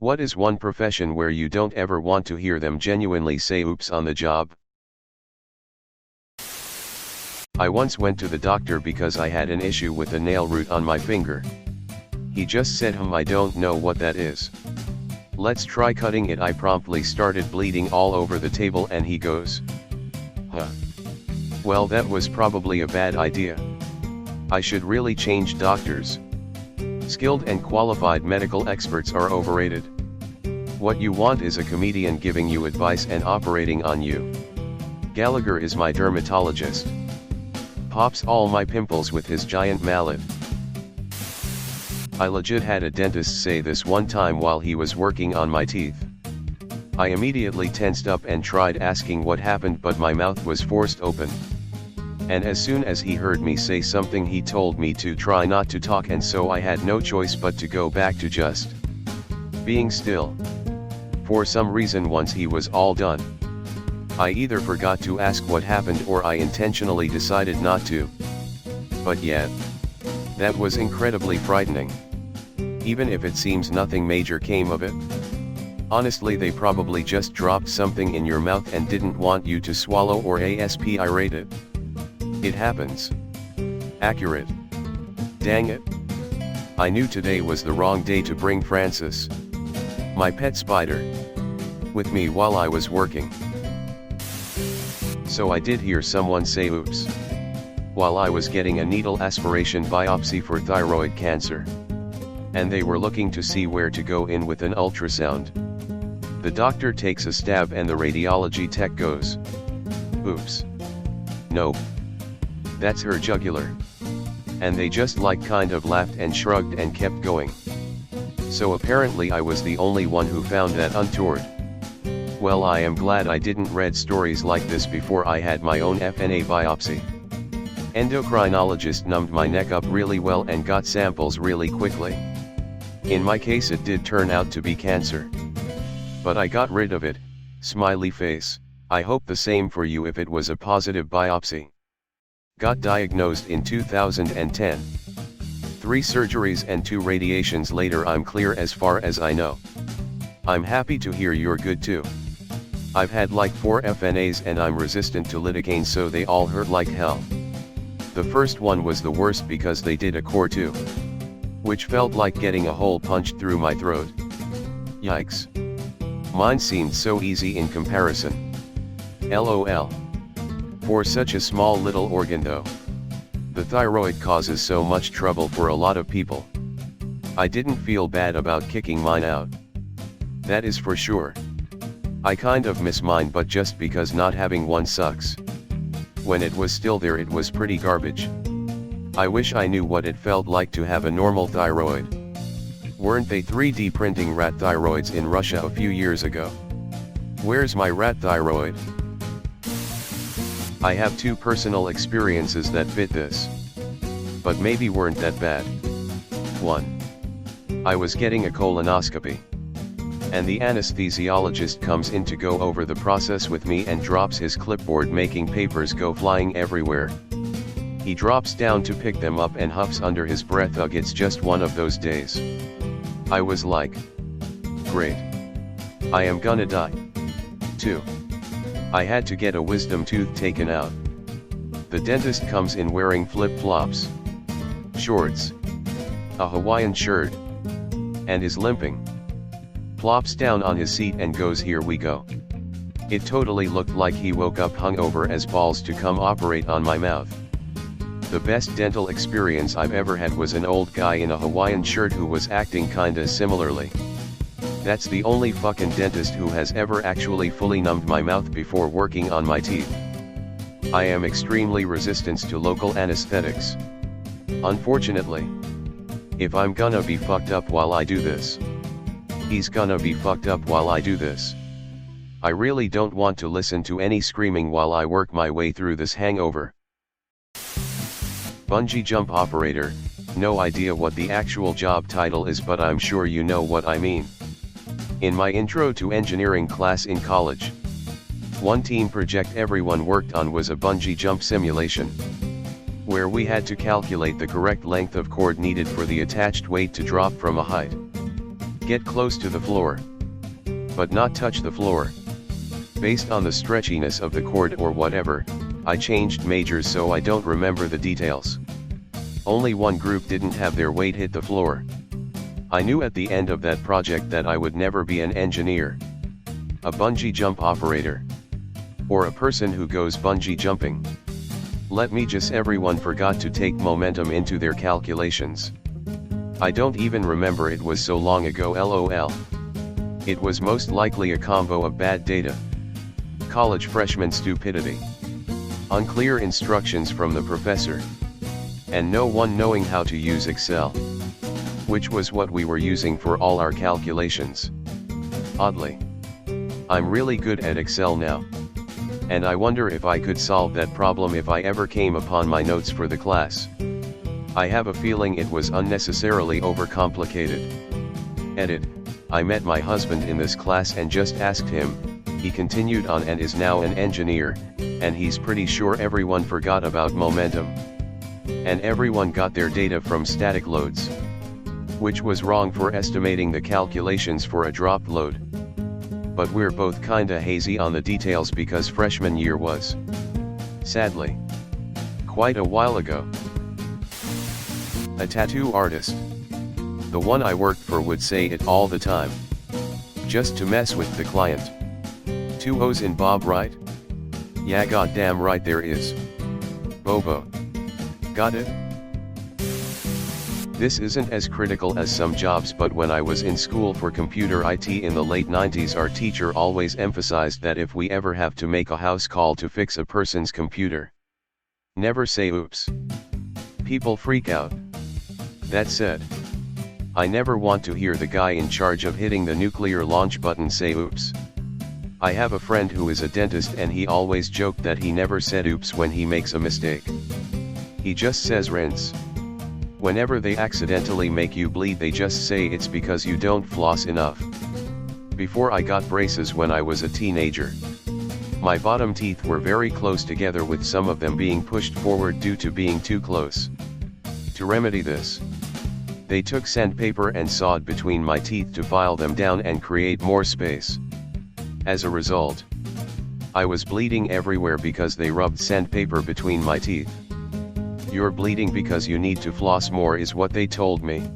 What is one profession where you don't ever want to hear them genuinely say oops on the job? I once went to the doctor because I had an issue with a nail root on my finger. He just said, I don't know what that is. Let's try cutting it. I promptly started bleeding all over the table and he goes, huh. Well, that was probably a bad idea. I should really change doctors. Skilled and qualified medical experts are overrated. What you want is a comedian giving you advice and operating on you. Gallagher is my dermatologist. Pops all my pimples with his giant mallet. I legit had a dentist say this one time while he was working on my teeth. I immediately tensed up and tried asking what happened, but my mouth was forced open. And as soon as he heard me say something, he told me to try not to talk, and so I had no choice but to go back to just being still. For some reason, once he was all done, I either forgot to ask what happened or I intentionally decided not to. But yet, that was incredibly frightening. Even if it seems nothing major came of it. Honestly, they probably just dropped something in your mouth and didn't want you to swallow or aspirate it. It happens. Accurate. Dang it. I knew today was the wrong day to bring Francis, my pet spider, with me while I was working. So I did hear someone say oops while I was getting a needle aspiration biopsy for thyroid cancer. And they were looking to see where to go in with an ultrasound. The doctor takes a stab and the radiology tech goes, oops. Nope. That's her jugular. And they just kind of laughed and shrugged and kept going. So apparently I was the only one who found that untoward. Well, I am glad I didn't read stories like this before I had my own FNA biopsy. Endocrinologist numbed my neck up really well and got samples really quickly. In my case it did turn out to be cancer. But I got rid of it, smiley face. I hope the same for you if it was a positive biopsy. Got diagnosed in 2010. 3 surgeries and 2 radiations later, I'm clear as far as I know. I'm happy to hear you're good too. I've had 4 FNAs and I'm resistant to lidocaine, so they all hurt like hell. The first one was the worst because they did a core 2. Which felt like getting a hole punched through my throat. Yikes. Mine seemed so easy in comparison. LOL. For such a small little organ though. The thyroid causes so much trouble for a lot of people. I didn't feel bad about kicking mine out. That is for sure. I kind of miss mine, but just because not having one sucks. When it was still there, it was pretty garbage. I wish I knew what it felt like to have a normal thyroid. Weren't they 3D printing rat thyroids in Russia a few years ago? Where's my rat thyroid? I have 2 personal experiences that fit this. But maybe weren't that bad. 1. I was getting a colonoscopy. And the anesthesiologist comes in to go over the process with me and drops his clipboard, making papers go flying everywhere. He drops down to pick them up and huffs under his breath, "Ugh, it's just one of those days." I was like, great. I am gonna die. 2. I had to get a wisdom tooth taken out. The dentist comes in wearing flip-flops, shorts, a Hawaiian shirt, and is limping. Plops down on his seat and goes, "Here we go." It totally looked like he woke up hungover as balls to come operate on my mouth. The best dental experience I've ever had was an old guy in a Hawaiian shirt who was acting kinda similarly. That's the only fucking dentist who has ever actually fully numbed my mouth before working on my teeth. I am extremely resistant to local anesthetics. Unfortunately. If I'm gonna be fucked up while I do this, he's gonna be fucked up while I do this. I really don't want to listen to any screaming while I work my way through this hangover. Bungee jump operator. No idea what the actual job title is, but I'm sure you know what I mean. In my intro to engineering class in college, one team project everyone worked on was a bungee jump simulation, where we had to calculate the correct length of cord needed for the attached weight to drop from a height. Get close to the floor, but not touch the floor. Based on the stretchiness of the cord or whatever, I changed majors so I don't remember the details. Only one group didn't have their weight hit the floor. I knew at the end of that project that I would never be an engineer, a bungee jump operator, or a person who goes bungee jumping. Let me just everyone forgot to take momentum into their calculations. I don't even remember, it was so long ago, lol. It was most likely a combo of bad data, college freshman stupidity, unclear instructions from the professor, and no one knowing how to use Excel, which was what we were using for all our calculations. Oddly, I'm really good at Excel now, and I wonder if I could solve that problem if I ever came upon my notes for the class. I have a feeling it was unnecessarily overcomplicated. Edit. I met my husband in this class and just asked him. He continued on and is now an engineer, and he's pretty sure everyone forgot about momentum. And everyone got their data from static loads, which was wrong for estimating the calculations for a drop load. But we're both kinda hazy on the details because freshman year was, sadly, quite a while ago. A tattoo artist, the one I worked for, would say it all the time, just to mess with the client. 2 O's in Bob, right? Yeah, goddamn right there is. Bobo. Got it? This isn't as critical as some jobs, but when I was in school for computer IT in the late 90s, our teacher always emphasized that if we ever have to make a house call to fix a person's computer, never say oops. People freak out. That said, I never want to hear the guy in charge of hitting the nuclear launch button say oops. I have a friend who is a dentist and he always joked that he never said oops when he makes a mistake. He just says rinse. Whenever they accidentally make you bleed, they just say it's because you don't floss enough. Before I got braces when I was a teenager, my bottom teeth were very close together, with some of them being pushed forward due to being too close. To remedy this, they took sandpaper and sawed between my teeth to file them down and create more space. As a result, I was bleeding everywhere because they rubbed sandpaper between my teeth. You're bleeding because you need to floss more is what they told me.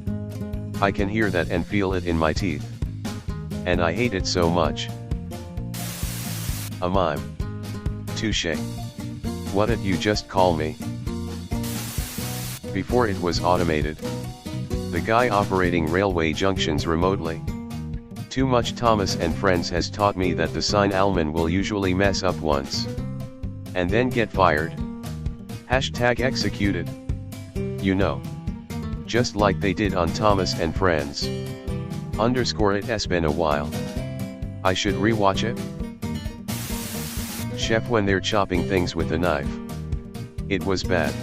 I can hear that and feel it in my teeth. And I hate it so much. A mime. Touché. What did you just call me? Before it was automated, the guy operating railway junctions remotely. Too much Thomas and Friends has taught me that the signalman will usually mess up once, and then get fired. Hashtag executed. You know. Just like they did on Thomas and Friends. Underscore it has been a while. I should rewatch it. Chef when they're chopping things with a knife. It was bad.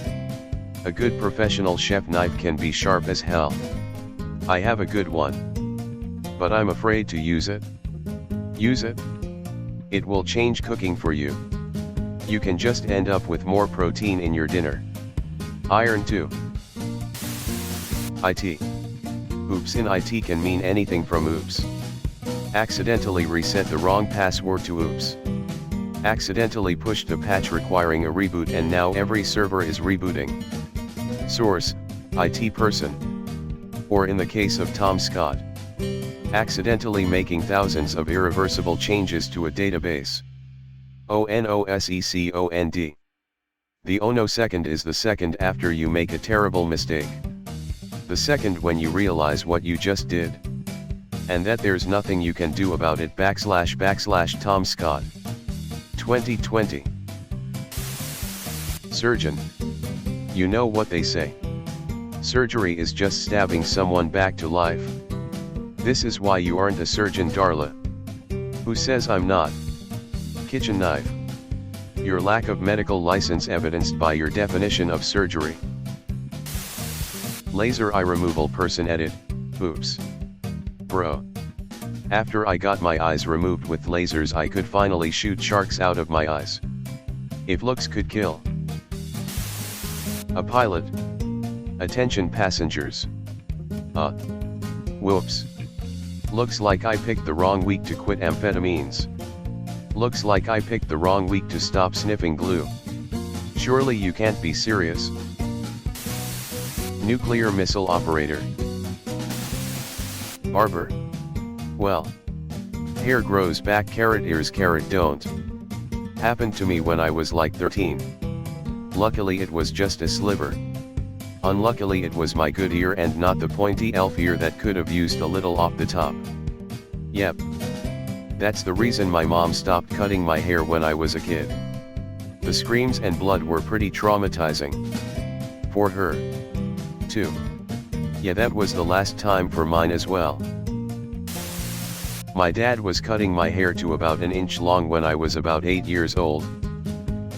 A good professional chef knife can be sharp as hell. I have a good one, but I'm afraid to use it. Use it? It will change cooking for you. You can just end up with more protein in your dinner. Iron 2. IT. Oops in IT can mean anything from oops. Accidentally reset the wrong password to oops. Accidentally pushed a patch requiring a reboot and now every server is rebooting. Source, IT person. Or in the case of Tom Scott, accidentally making thousands of irreversible changes to a database. ONOSECOND. The onosecond is the second after you make a terrible mistake. The second when you realize what you just did, and that there's nothing you can do about it. / Tom Scott. 2020. Surgeon. You know what they say. Surgery is just stabbing someone back to life. This is why you aren't a surgeon, Darla. Who says I'm not? Kitchen knife. Your lack of medical license evidenced by your definition of surgery. Laser eye removal person. Edit. Oops. Bro. After I got my eyes removed with lasers, I could finally shoot sharks out of my eyes. If looks could kill. A pilot. Attention passengers. Whoops. Looks like I picked the wrong week to quit amphetamines. Looks like I picked the wrong week to stop sniffing glue. Surely you can't be serious. Nuclear missile operator. Barber. Well. Hair grows back, carrot ears, carrot don't. Happened to me when I was like 13. Luckily it was just a sliver. Unluckily it was my good ear and not the pointy elf ear that could have used a little off the top. Yep. That's the reason my mom stopped cutting my hair when I was a kid. The screams and blood were pretty traumatizing. For her. Too. Yeah, that was the last time for mine as well. My dad was cutting my hair to about an inch long when I was about 8 years old.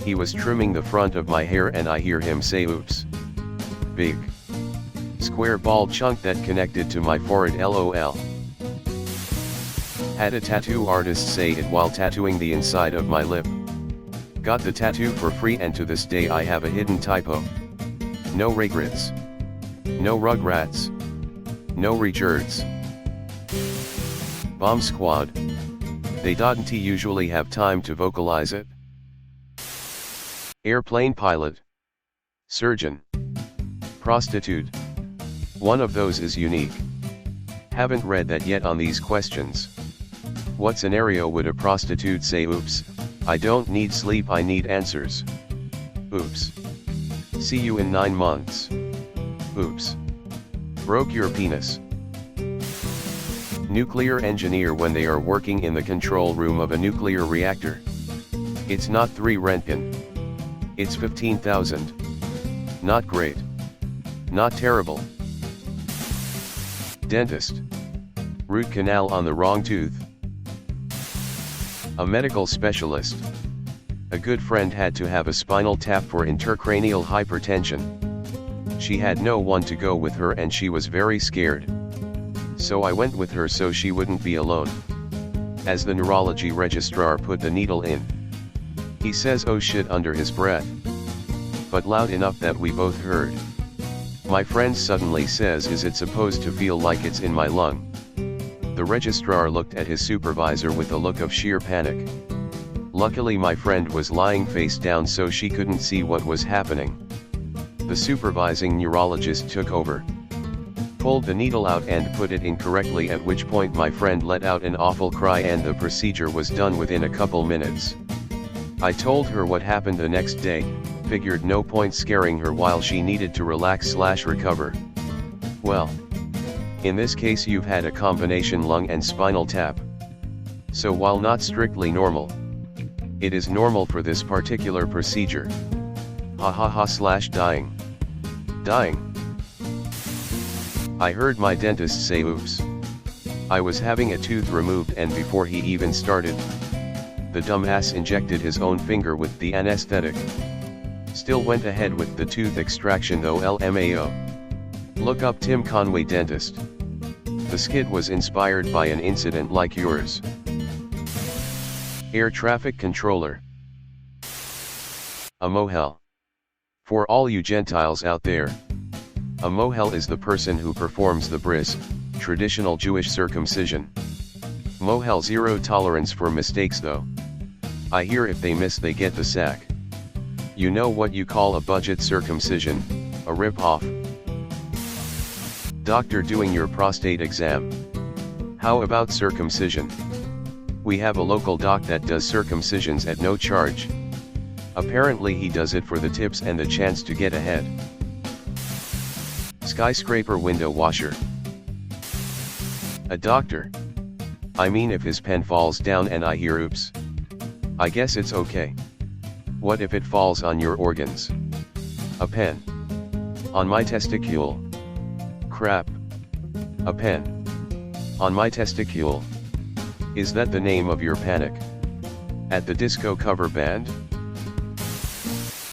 He was trimming the front of my hair and I hear him say, "Oops." Big. Square bald chunk that connected to my forehead, LOL. Had a tattoo artist say it while tattooing the inside of my lip. Got the tattoo for free and to this day I have a hidden typo. No regrets. No rugrats. No rejerts. Bomb squad. They didn't usually have time to vocalize it. Airplane pilot. Surgeon. Prostitute. One of those is unique. Haven't read that yet on these questions. What scenario would a prostitute say, "Oops, I don't need sleep, I need answers"? Oops. See you in 9 months. Oops. Broke your penis. Nuclear engineer when they are working in the control room of a nuclear reactor. It's not 3 Rentgen. It's 15,000. Not great. Not terrible. Dentist. Root canal on the wrong tooth. A medical specialist. A good friend had to have a spinal tap for intracranial hypertension. She had no one to go with her and she was very scared. So I went with her so she wouldn't be alone. As the neurology registrar put the needle in, he says "oh shit" under his breath. But loud enough that we both heard. My friend suddenly says, "Is it supposed to feel like it's in my lung?" The registrar looked at his supervisor with a look of sheer panic. Luckily my friend was lying face down so she couldn't see what was happening. The supervising neurologist took over. Pulled the needle out and put it in correctly, at which point my friend let out an awful cry and the procedure was done within a couple minutes. I told her what happened the next day, figured no point scaring her while she needed to relax/recover. Well. In this case you've had a combination lung and spinal tap. So while not strictly normal, it is normal for this particular procedure. Ha ha ha / dying. Dying. I heard my dentist say "oops." I was having a tooth removed and before he even started, the dumbass injected his own finger with the anesthetic. Still went ahead with the tooth extraction though, LMAO. Look up Tim Conway dentist. The skit was inspired by an incident like yours. Air traffic controller. A mohel. For all you Gentiles out there, a mohel is the person who performs the bris, traditional Jewish circumcision. Mohel zero tolerance for mistakes though. I hear if they miss they get the sack. You know what you call a budget circumcision, a rip-off. Doctor doing your prostate exam. How about circumcision? We have a local doc that does circumcisions at no charge. Apparently he does it for the tips and the chance to get ahead. Skyscraper window washer. A doctor. I mean, if his pen falls down and I hear "oops," I guess it's okay. What if it falls on your organs? A pen. On my testicule. Crap. A pen. On my testicule. Is that the name of your Panic! At the Disco cover band?